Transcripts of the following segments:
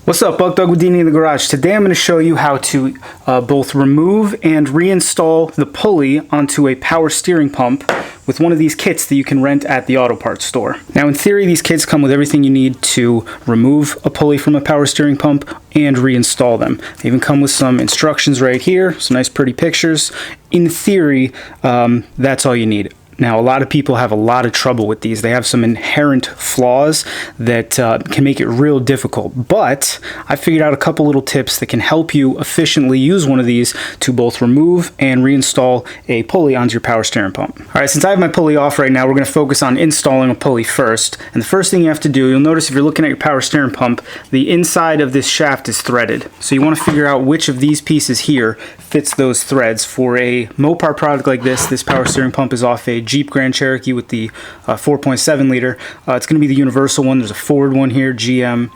What's up, Buck Doug with D&E in the Garage. Today I'm going to show you how to both remove and reinstall the pulley onto a power steering pump with one of these kits that you can rent at the auto parts store. Now in theory these kits come with everything you need to remove a pulley from a power steering pump and reinstall them. They even come with some instructions right here, some nice pretty pictures. In theory, that's all you need. Now, a lot of people have a lot of trouble with these. They have some inherent flaws that can make it real difficult. But I figured out a couple little tips that can help you efficiently use one of these to both remove and reinstall a pulley onto your power steering pump. All right, since I have my pulley off right now, we're going to focus on installing a pulley first. And the first thing you have to do, you'll notice if you're looking at your power steering pump, the inside of this shaft is threaded. So you want to figure out which of these pieces here fits those threads. For a Mopar product like this power steering pump is off a Jeep Grand Cherokee with the 4.7 liter. It's going to be the universal one. There's a Ford one here, GM.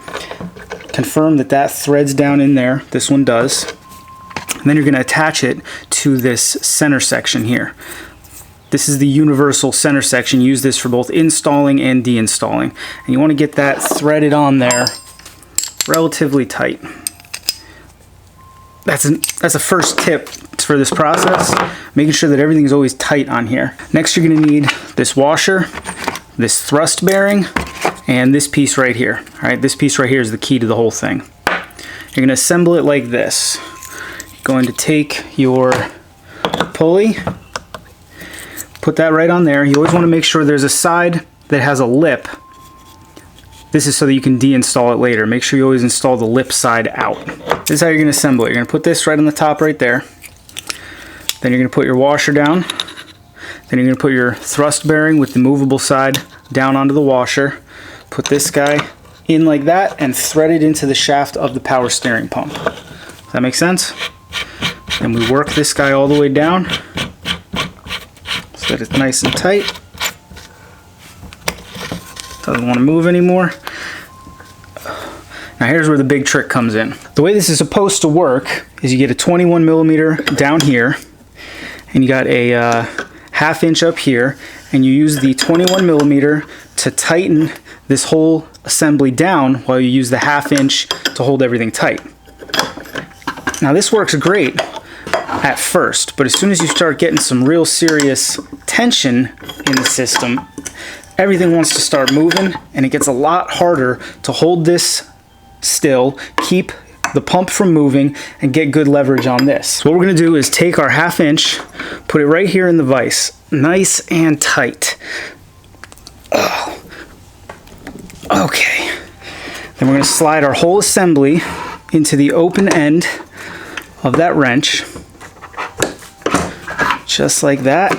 Confirm that that threads down in there. This one does. And then you're going to attach it to this center section here. This is the universal center section. Use this for both installing and deinstalling. And you want to get that threaded on there relatively tight. That's a first tip for this process, making sure that everything is always tight on here. Next, you're going to need this washer, this thrust bearing, and this piece right here. All right, this piece right here is the key to the whole thing. You're going to assemble it like this. You're going to take your pulley, put that right on there. You always want to make sure there's a side that has a lip. This is so that you can deinstall it later. Make sure you always install the lip side out. This is how you're going to assemble it. You're going to put this right on the top right there. Then you're going to put your washer down. Then you're going to put your thrust bearing with the movable side down onto the washer. Put this guy in like that and thread it into the shaft of the power steering pump. Does that make sense? And we work this guy all the way down so that it's nice and tight. Doesn't want to move anymore. Now here's where the big trick comes in. The way this is supposed to work is you get a 21 millimeter down here, and you got a ½ inch up here, and you use the 21 millimeter to tighten this whole assembly down while you use the ½ inch to hold everything tight. Now this works great at first, but as soon as you start getting some real serious tension in the system, everything wants to start moving, and it gets a lot harder to hold this still, keep the pump from moving, and get good leverage on this. So what we're going to do is take our ½ inch, put it right here in the vise, nice and tight. Oh. Okay. Then we're going to slide our whole assembly into the open end of that wrench, just like that.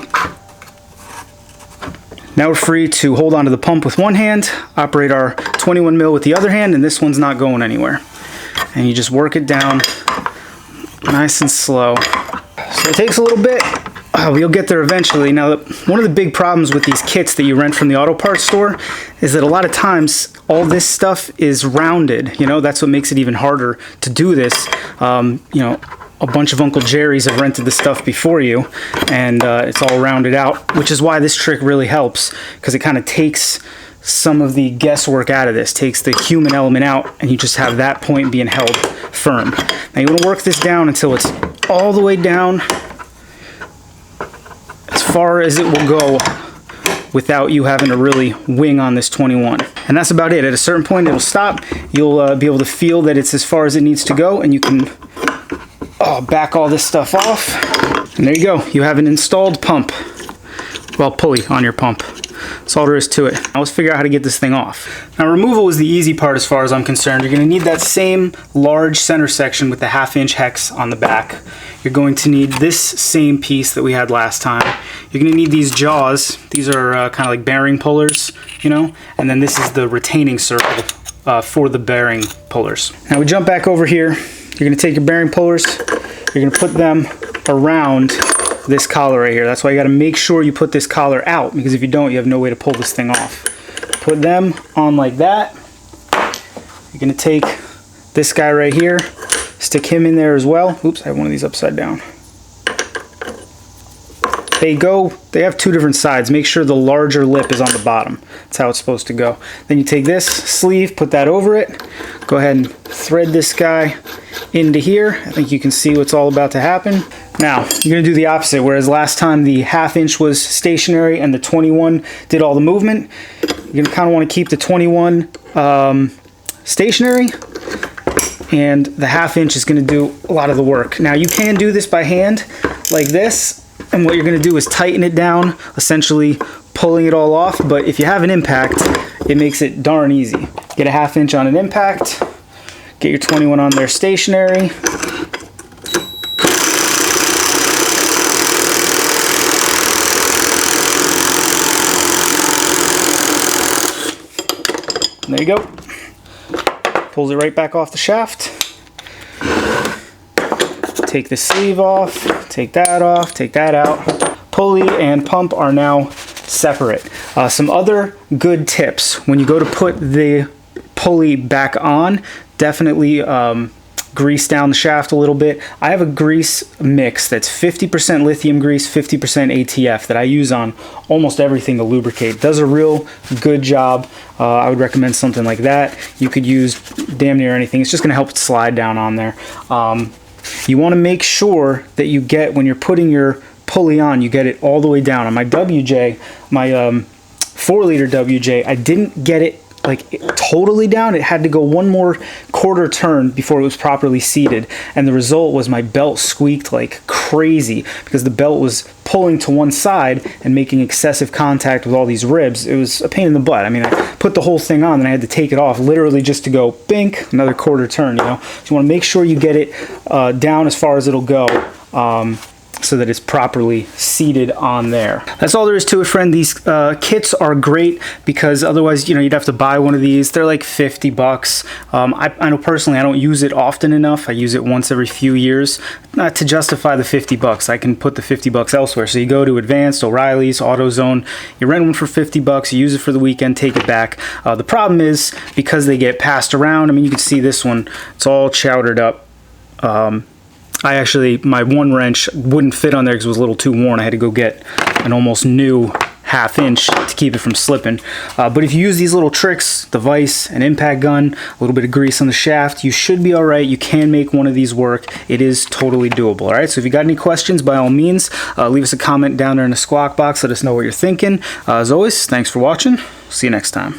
Now we're free to hold onto the pump with one hand, operate our 21 mil with the other hand, and this one's not going anywhere. And you just work it down nice and slow. So it takes a little bit, you'll get there eventually. Now, one of the big problems with these kits that you rent from the auto parts store is that a lot of times all this stuff is rounded. You know, that's what makes it even harder to do this. You know, a bunch of Uncle Jerry's have rented the stuff before you, and it's all rounded out, which is why this trick really helps, because it kind of takes some of the guesswork out of this, takes the human element out, and you just have that point being held firm. Now you want to work this down until it's all the way down, as far as it will go without you having to really wing on this 21. And that's about it. At a certain point it'll stop. You'll be able to feel that it's as far as it needs to go, and you can back all this stuff off, and there you go. You have an installed pump, well, pulley on your pump. That's all there is to it. Now let's figure out how to get this thing off. Now removal is the easy part as far as I'm concerned. You're going to need that same large center section with the ½ inch hex on the back. You're going to need this same piece that we had last time. You're going to need these jaws. These are kind of like bearing pullers, you know, and then this is the retaining circle for the bearing pullers. Now we jump back over here. You're going to take your bearing pullers, you're going to put them around this collar right here. That's why you got to make sure you put this collar out, because if you don't, you have no way to pull this thing off. Put them on like that. You're going to take this guy right here, stick him in there as well. Oops, I have one of these upside down. they have two different sides. Make sure the larger lip is on the bottom. That's how it's supposed to go. Then you take this sleeve, put that over it. Go ahead and thread this guy into here. I think you can see what's all about to happen. Now, you're gonna do the opposite. Whereas last time the 1/2 inch was stationary and the 21 did all the movement, you're gonna kinda wanna keep the 21 stationary, and the 1/2 inch is gonna do a lot of the work. Now, you can do this by hand, like this, and what you're gonna do is tighten it down, essentially pulling it all off, but if you have an impact, it makes it darn easy. Get a 1/2 inch on an impact, get your 21 on there stationary. There you go. Pulls it right back off the shaft. Take the sleeve off, take that off, take that out. Pulley and pump are now separate. Some other good tips. When you go to put the pulley back on, definitely grease down the shaft a little bit. I have a grease mix that's 50% lithium grease, 50% ATF that I use on almost everything to lubricate. It does a real good job. I would recommend something like that. You could use damn near anything. It's just going to help it slide down on there. You want to make sure that you get, when you're putting your pulley on, you get it all the way down. On my WJ, my 4-liter WJ, I didn't get it like totally down. It had to go one more quarter turn before it was properly seated, and the result was my belt squeaked like crazy because the belt was pulling to one side and making excessive contact with all these ribs. It was a pain in the butt. I mean, I put the whole thing on and I had to take it off literally just to go bink, another quarter turn, you know. So you want to make sure you get it down as far as it'll go, so that it's properly seated on there. That's all there is to it, friend. These kits are great because otherwise, you know, you'd have to buy one of these. They're like 50 bucks. I know personally I don't use it often enough. I use it once every few years. Not to justify the 50 bucks. I can put the 50 bucks elsewhere. So you go to Advanced, O'Reilly's, AutoZone, you rent one for 50 bucks, you use it for the weekend, take it back. The problem is because they get passed around. I mean, you can see this one, it's all chowdered up. My one wrench wouldn't fit on there because it was a little too worn. I had to go get an almost new 1/2 inch to keep it from slipping. But if you use these little tricks, the vise, an impact gun, a little bit of grease on the shaft, you should be all right. You can make one of these work. It is totally doable, all right? So if you got any questions, by all means, leave us a comment down there in the squawk box. Let us know what you're thinking. As always, thanks for watching. See you next time.